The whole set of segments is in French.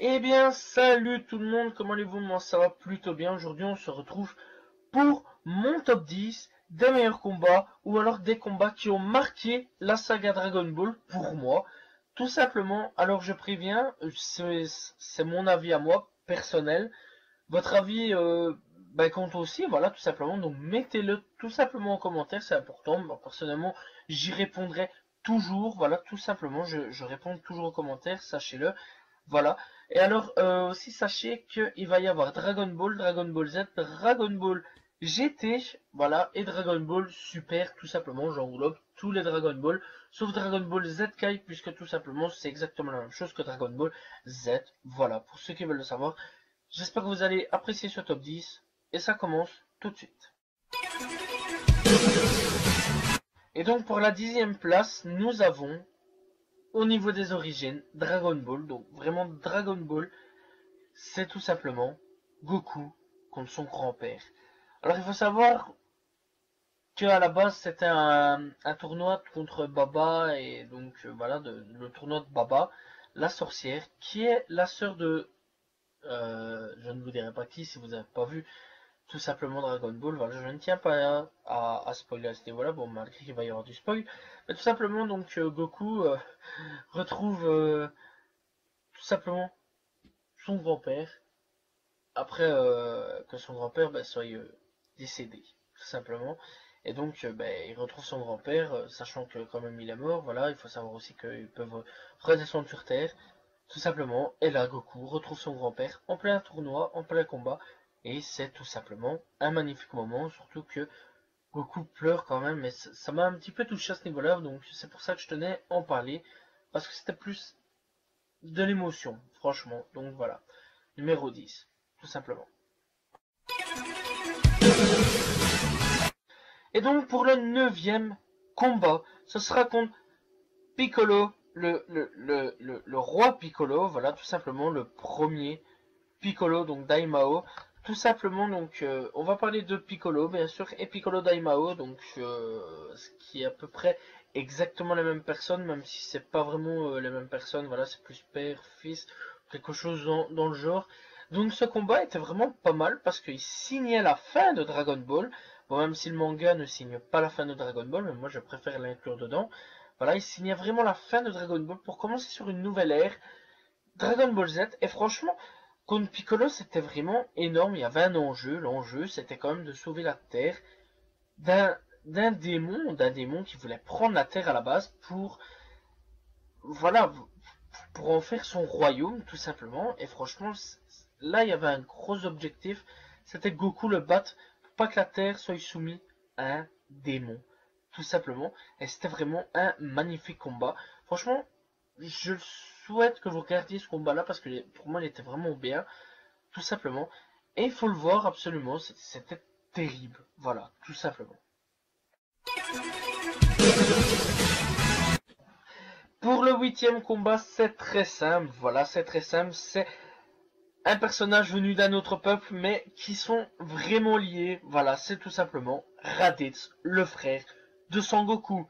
Eh bien, salut tout le monde, comment allez-vous? Moi, ça va plutôt bien. Aujourd'hui, on se retrouve pour mon top 10 des meilleurs combats ou alors des combats qui ont marqué la saga Dragon Ball pour moi. Tout simplement, alors je préviens, c'est mon avis à moi, personnel. Votre avis compte aussi, voilà, tout simplement. Donc, mettez-le tout simplement en commentaire, c'est important. Moi, personnellement, j'y répondrai toujours, voilà, tout simplement. Je réponds toujours aux commentaires, sachez-le. Voilà. Et alors, aussi, sachez qu'il va y avoir Dragon Ball, Dragon Ball Z, Dragon Ball GT, voilà, et Dragon Ball Super, tout simplement. J'englobe tous les Dragon Ball, sauf Dragon Ball Z Kai, puisque tout simplement, c'est exactement la même chose que Dragon Ball Z. Voilà, pour ceux qui veulent le savoir. J'espère que vous allez apprécier ce top 10, et ça commence tout de suite. Et donc, pour la 10e place, nous avons au niveau des origines, Dragon Ball, donc vraiment Dragon Ball, c'est tout simplement Goku contre son grand-père. Alors il faut savoir que à la base c'était un tournoi contre Baba et donc voilà le tournoi de Baba, la sorcière, qui est la sœur de je ne vous dirai pas qui si vous n'avez pas vu tout simplement Dragon Ball. Voilà, je ne tiens pas à spoiler à ce niveau-là, bon malgré qu'il va y avoir du spoil, mais tout simplement donc Goku retrouve tout simplement son grand-père après que son grand-père soit décédé, tout simplement. Et donc, il retrouve son grand-père, sachant que quand même il est mort. Voilà, il faut savoir aussi qu'ils peuvent redescendre sur Terre, tout simplement. Et là, Goku retrouve son grand-père en plein tournoi, en plein combat. Et c'est tout simplement un magnifique moment, surtout que Goku pleure quand même. Mais ça m'a un petit peu touché à ce niveau-là, donc c'est pour ça que je tenais à en parler. Parce que c'était plus de l'émotion, franchement. Donc voilà, numéro 10, tout simplement. Et donc pour le 9e combat, ce sera contre Piccolo, le roi Piccolo, voilà tout simplement le premier Piccolo, donc Daimao. Tout simplement, donc on va parler de Piccolo bien sûr, et Piccolo Daimao, donc ce qui est à peu près exactement la même personne, même si c'est pas vraiment les mêmes personnes, voilà, c'est plus père, fils, quelque chose dans le genre. Donc ce combat était vraiment pas mal parce qu'il signait la fin de Dragon Ball. Bon, même si le manga ne signe pas la fin de Dragon Ball, mais moi je préfère l'inclure dedans. Voilà, il signait vraiment la fin de Dragon Ball pour commencer sur une nouvelle ère, Dragon Ball Z. Et franchement, contre Piccolo, c'était vraiment énorme. Il y avait un enjeu. L'enjeu, c'était quand même de sauver la Terre d'un démon qui voulait prendre la Terre à la base pour, voilà, pour en faire son royaume, tout simplement. Et franchement, là, il y avait un gros objectif. C'était Goku le battre pour pas que la Terre soit soumise à un démon, tout simplement. Et c'était vraiment un magnifique combat. Franchement, je souhaite que vous regardiez ce combat-là parce que pour moi, il était vraiment bien, tout simplement. Et il faut le voir absolument, c'était terrible. Voilà, tout simplement. Pour le 8e combat, c'est très simple. Voilà, c'est très simple. C'est un personnage venu d'un autre peuple, mais qui sont vraiment liés. Voilà, c'est tout simplement Raditz, le frère de Son Goku.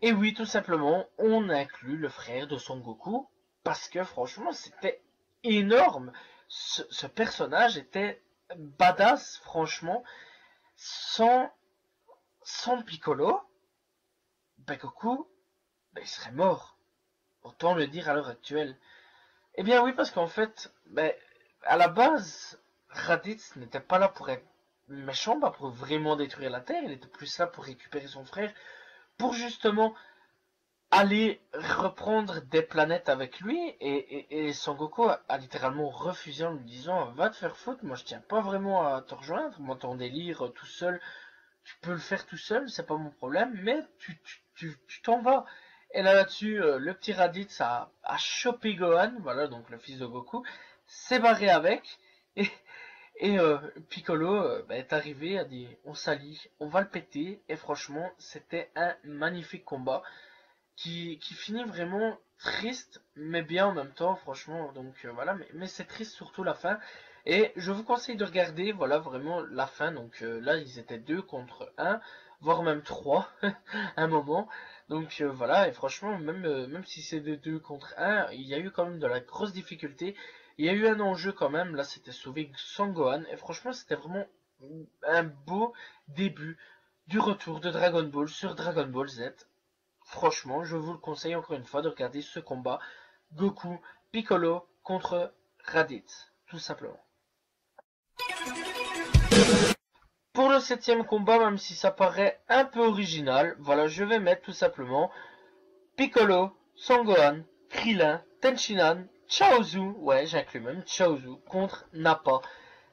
Et oui, tout simplement, on inclut le frère de Son Goku, parce que franchement, c'était énorme. Ce personnage était badass, franchement. Sans, sans Piccolo, Goku, il serait mort. Autant le dire à l'heure actuelle. Eh bien oui, parce qu'en fait, à la base, Raditz n'était pas là pour être méchant, pas pour vraiment détruire la Terre, il était plus là pour récupérer son frère, pour justement aller reprendre des planètes avec lui, et Son Goku a littéralement refusé en lui disant va te faire foutre, moi je tiens pas vraiment à te rejoindre, moi ton délire tout seul, tu peux le faire tout seul, c'est pas mon problème, mais tu t'en vas. Et là-dessus, le petit Raditz a chopé Gohan, voilà, donc le fils de Goku, s'est barré avec, et, et Piccolo est arrivé, a dit on s'allie, on va le péter, et franchement, c'était un magnifique combat qui finit vraiment triste, mais bien en même temps, franchement. Donc voilà, mais c'est triste surtout la fin. Et je vous conseille de regarder, voilà, vraiment la fin. Donc là, ils étaient 2 contre 1, voire même 3 à un moment. Donc voilà, et franchement, même si c'est de 2 contre 1, il y a eu quand même de la grosse difficulté. Il y a eu un enjeu quand même, là c'était sauver Sangohan, et franchement c'était vraiment un beau début du retour de Dragon Ball sur Dragon Ball Z. Franchement, je vous le conseille encore une fois de regarder ce combat Goku Piccolo contre Raditz, tout simplement. Pour le 7e combat, même si ça paraît un peu original, voilà, je vais mettre tout simplement Piccolo, Sangohan, Krillin, Tenshinhan, Chaozu, ouais j'inclus même Chaozu, contre Nappa.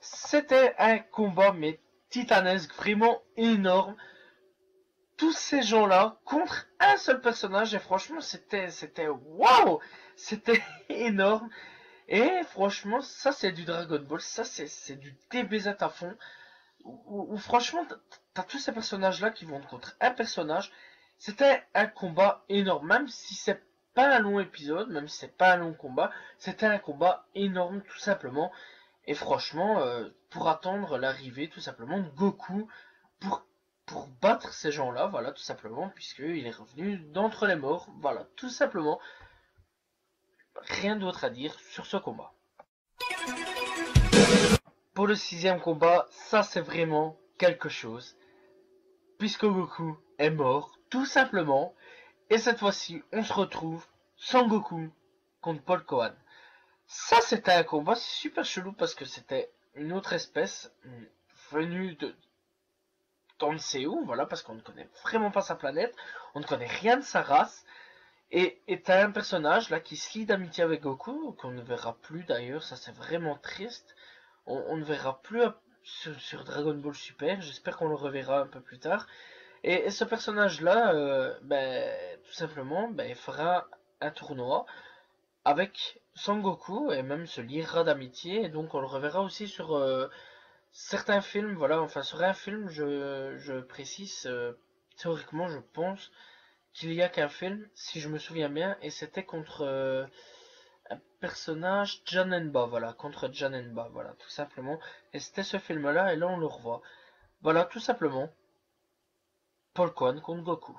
C'était un combat mais titanesque, vraiment énorme. Tous ces gens-là contre un seul personnage et franchement c'était waouh, c'était énorme. Et franchement ça c'est du Dragon Ball, ça c'est du DBZ à fond. Où franchement t'as tous ces personnages là qui vont contre un personnage. C'était un combat énorme, même si c'est pas un long épisode, même si c'est pas un long combat, c'était un combat énorme tout simplement. Et franchement, pour attendre l'arrivée tout simplement de Goku pour battre ces gens-là, voilà tout simplement, puisqu'il est revenu d'entre les morts, voilà tout simplement. Rien d'autre à dire sur ce combat. Pour le 6e combat, ça c'est vraiment quelque chose, puisque Goku est mort, tout simplement, et cette fois-ci, on se retrouve sans Goku contre Paul Kohan. Ça c'était un combat super chelou parce que c'était une autre espèce venue de on ne sait où, voilà, parce qu'on ne connaît vraiment pas sa planète, on ne connaît rien de sa race, et t'as un personnage là qui se lie d'amitié avec Goku, qu'on ne verra plus d'ailleurs, ça c'est vraiment triste. On ne verra plus sur Dragon Ball Super, j'espère qu'on le reverra un peu plus tard. Et ce personnage-là, tout simplement, il fera un tournoi avec Son Goku et même se liera d'amitié. Et donc on le reverra aussi sur certains films, voilà, enfin sur un film, je précise, théoriquement je pense qu'il y a qu'un film, si je me souviens bien, et c'était contre un personnage Janemba, voilà, contre Janemba, voilà, tout simplement. Et c'était ce film-là, et là on le revoit. Voilà, tout simplement. Paul Kohan contre Goku.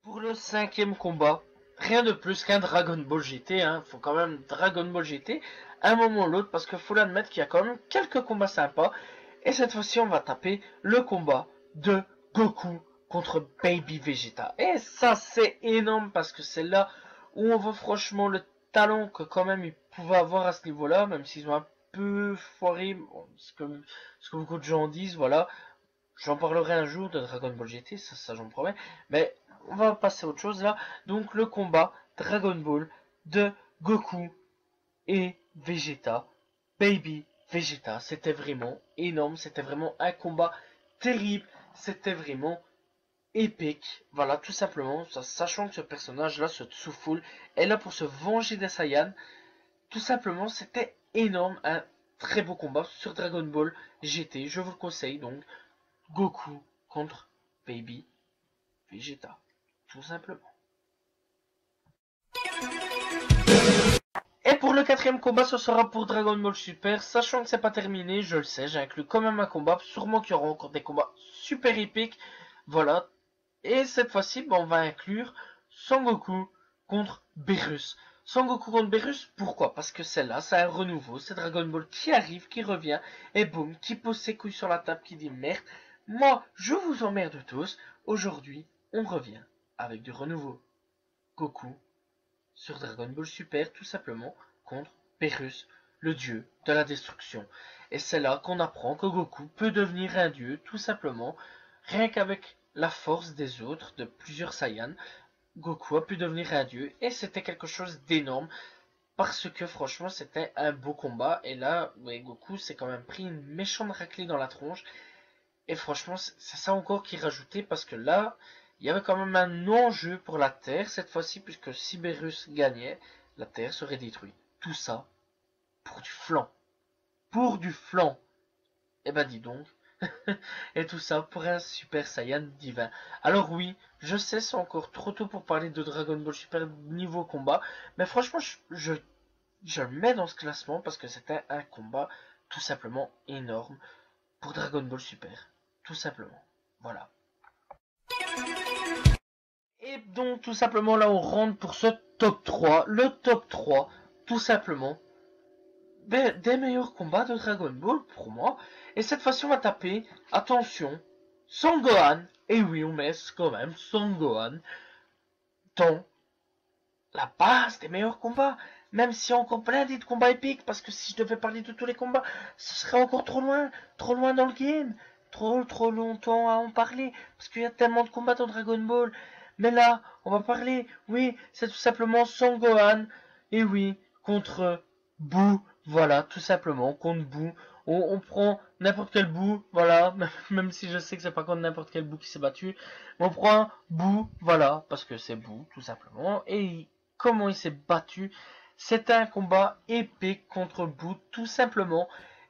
Pour le 5e combat, rien de plus qu'un Dragon Ball GT, hein. Faut quand même Dragon Ball GT, un moment ou l'autre, parce qu'il faut l'admettre qu'il y a quand même quelques combats sympas. Et cette fois-ci, on va taper le combat de Goku contre Baby Vegeta. Et ça, c'est énorme, parce que c'est là où on voit franchement le talent que quand même ils pouvaient avoir à ce niveau-là, même s'ils ont un peu foiré, bon, ce que beaucoup de gens disent, voilà. J'en parlerai un jour de Dragon Ball GT, ça j'en promets. Mais on va passer à autre chose là. Donc le combat Dragon Ball de Goku et Vegeta. Baby Vegeta. C'était vraiment énorme. C'était vraiment un combat terrible. C'était vraiment épique. Voilà, tout simplement. Sachant que ce personnage-là, ce Tsuful, est là pour se venger des Saiyans. Tout simplement, c'était énorme. Un très beau combat sur Dragon Ball GT. Je vous le conseille donc. Goku contre Baby Vegeta, tout simplement. Et pour le 4e combat, ce sera pour Dragon Ball Super. Sachant que c'est pas terminé, je le sais, j'ai inclus quand même un combat. Sûrement qu'il y aura encore des combats super épiques. Voilà. Et cette fois-ci, on va inclure Sangoku contre Beerus. Sangoku contre Beerus, pourquoi? Parce que celle-là, c'est un renouveau. C'est Dragon Ball qui arrive, qui revient, et boum, qui pose ses couilles sur la table, qui dit merde. Moi, je vous emmerde tous. Aujourd'hui, on revient avec du renouveau. Goku sur Dragon Ball Super, tout simplement, contre Beerus, le dieu de la destruction. Et c'est là qu'on apprend que Goku peut devenir un dieu, tout simplement, rien qu'avec la force des autres, de plusieurs Saiyans. Goku a pu devenir un dieu, et c'était quelque chose d'énorme, parce que franchement, c'était un beau combat. Et là, ouais, Goku s'est quand même pris une méchante raclée dans la tronche. Et franchement, c'est ça encore qui rajoutait, parce que là, il y avait quand même un enjeu pour la Terre, cette fois-ci, puisque si Beerus gagnait, la Terre serait détruite. Tout ça, pour du flan. Pour du flan. Eh ben dis donc. Et tout ça pour un Super Saiyan divin. Alors oui, je sais, c'est encore trop tôt pour parler de Dragon Ball Super niveau combat, mais franchement, je le mets dans ce classement, parce que c'était un combat tout simplement énorme pour Dragon Ball Super. Tout simplement. Voilà. Et donc tout simplement là on rentre pour ce top 3, le top 3, tout simplement, des meilleurs combats de Dragon Ball pour moi. Et cette fois-ci, on va taper, attention, Son Gohan, et oui, on met quand même Son Gohan dans la base des meilleurs combats. Même si encore plein de combats épiques, parce que si je devais parler de tous les combats, ce serait encore trop loin dans le game. Trop longtemps à en parler, parce qu'il y a tellement de combats dans Dragon Ball. Mais là, on va parler, oui, c'est tout simplement Son Gohan, et oui, contre Boo, voilà, tout simplement, contre Boo. On prend n'importe quel Boo, voilà, même si je sais que c'est pas contre n'importe quel Boo qui s'est battu. On prend Boo, voilà, parce que c'est Boo, tout simplement, et comment il s'est battu. C'était un combat épique contre Boo, tout simplement.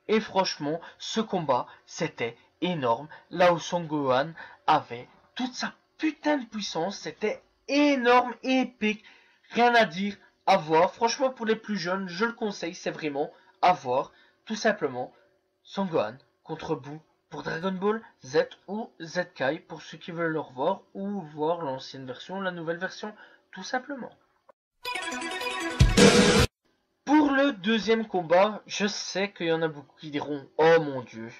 Et franchement, ce combat, c'était énorme. Là où Son Gohan avait toute sa putain de puissance, c'était énorme et épique. Rien à dire, à voir. Franchement, pour les plus jeunes, je le conseille, c'est vraiment à voir. Tout simplement, Son Gohan contre Boo pour Dragon Ball Z ou Z-Kai pour ceux qui veulent le revoir ou voir l'ancienne version, la nouvelle version, tout simplement. Pour le deuxième combat, je sais qu'il y en a beaucoup qui diront « Oh mon Dieu,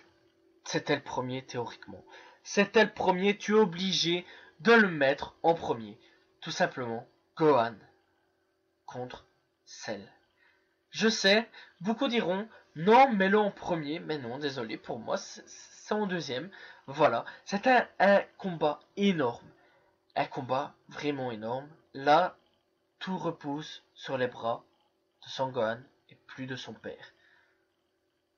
c'était le premier théoriquement. C'était le premier, tu es obligé de le mettre en premier. » Tout simplement, Gohan contre Cell. Je sais, beaucoup diront « Non, mets-le en premier. » Mais non, désolé, pour moi, c'est en deuxième. Voilà, c'était un combat énorme. Un combat vraiment énorme. Là, tout repose sur les bras de Son Gohan et plus de son père.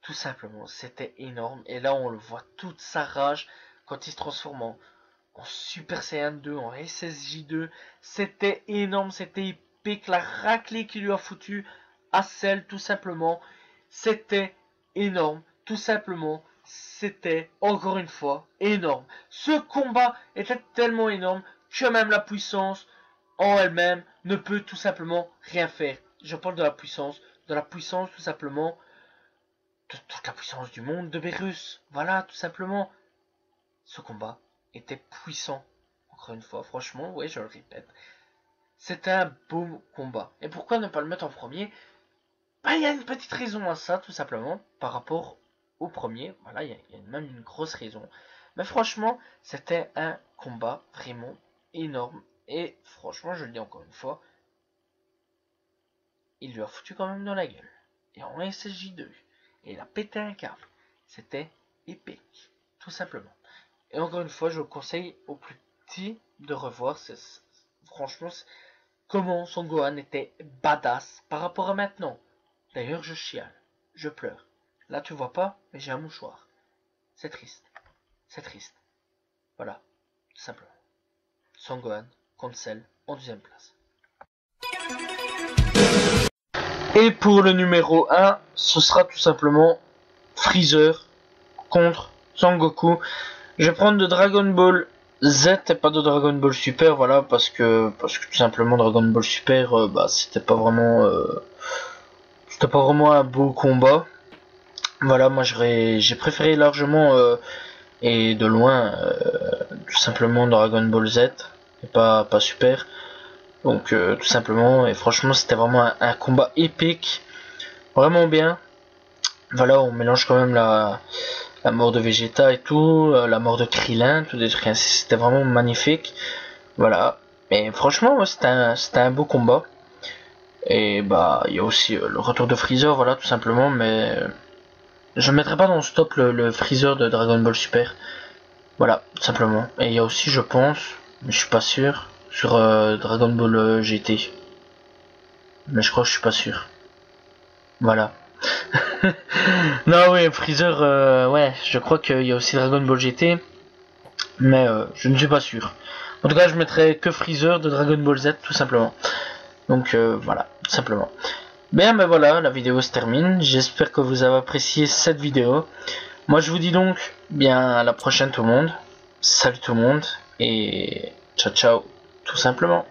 Tout simplement, c'était énorme. Et là, on le voit toute sa rage quand il se transforme en Super Saiyan 2, en SSJ2. C'était énorme, c'était épique. La raclée qu'il lui a foutu à Cell, tout simplement. C'était énorme, tout simplement. C'était, encore une fois, énorme. Ce combat était tellement énorme que même la puissance en elle-même ne peut tout simplement rien faire. Je parle de la puissance tout simplement de toute la puissance du monde de Beerus. Voilà, tout simplement. Ce combat était puissant. Encore une fois, franchement, ouais, je le répète. C'était un beau combat. Et pourquoi ne pas le mettre en premier? Bah, il y a une petite raison à ça, tout simplement, par rapport au premier. Voilà, il y a même une grosse raison. Mais franchement, c'était un combat vraiment énorme. Et franchement, je le dis encore une fois, il lui a foutu quand même dans la gueule. Et en SSJ2. Et il a pété un câble. C'était épique, tout simplement. Et encore une fois, je conseille aux plus petits de revoir. Franchement, comment Son Gohan était badass par rapport à maintenant. D'ailleurs, je chiale, je pleure. Là, tu vois pas, mais j'ai un mouchoir. C'est triste. C'est triste. Voilà, tout simplement. Son Gohan contre Cell en deuxième place. Et pour le numéro 1, ce sera tout simplement Freezer contre Son Goku. Je vais prendre de Dragon Ball Z et pas de Dragon Ball Super, voilà, parce que tout simplement Dragon Ball Super, c'était pas vraiment un beau combat. Voilà, moi j'ai préféré largement et de loin tout simplement Dragon Ball Z et pas Super. Donc tout simplement, et franchement c'était vraiment un combat épique, vraiment bien. Voilà, on mélange quand même la mort de Vegeta et tout, la mort de Krillin, tout des trucs ainsi, c'était vraiment magnifique. Voilà, mais franchement ouais, c'était un beau combat. Et bah il y a aussi le retour de Freezer, voilà, tout simplement, mais je mettrai pas dans le stop le Freezer de Dragon Ball Super. Voilà, tout simplement. Et il y a aussi, je pense, mais je suis pas sûr, sur Dragon Ball GT. Mais je crois que je suis pas sûr. Voilà. Non, oui, Freezer, ouais, je crois qu'il y a aussi Dragon Ball GT. Mais je ne suis pas sûr. En tout cas, je mettrai que Freezer de Dragon Ball Z, tout simplement. Donc voilà, tout simplement. Bien, ben voilà, la vidéo se termine. J'espère que vous avez apprécié cette vidéo. Moi, je vous dis donc, bien, à la prochaine tout le monde. Salut tout le monde. Et ciao, ciao, tout simplement.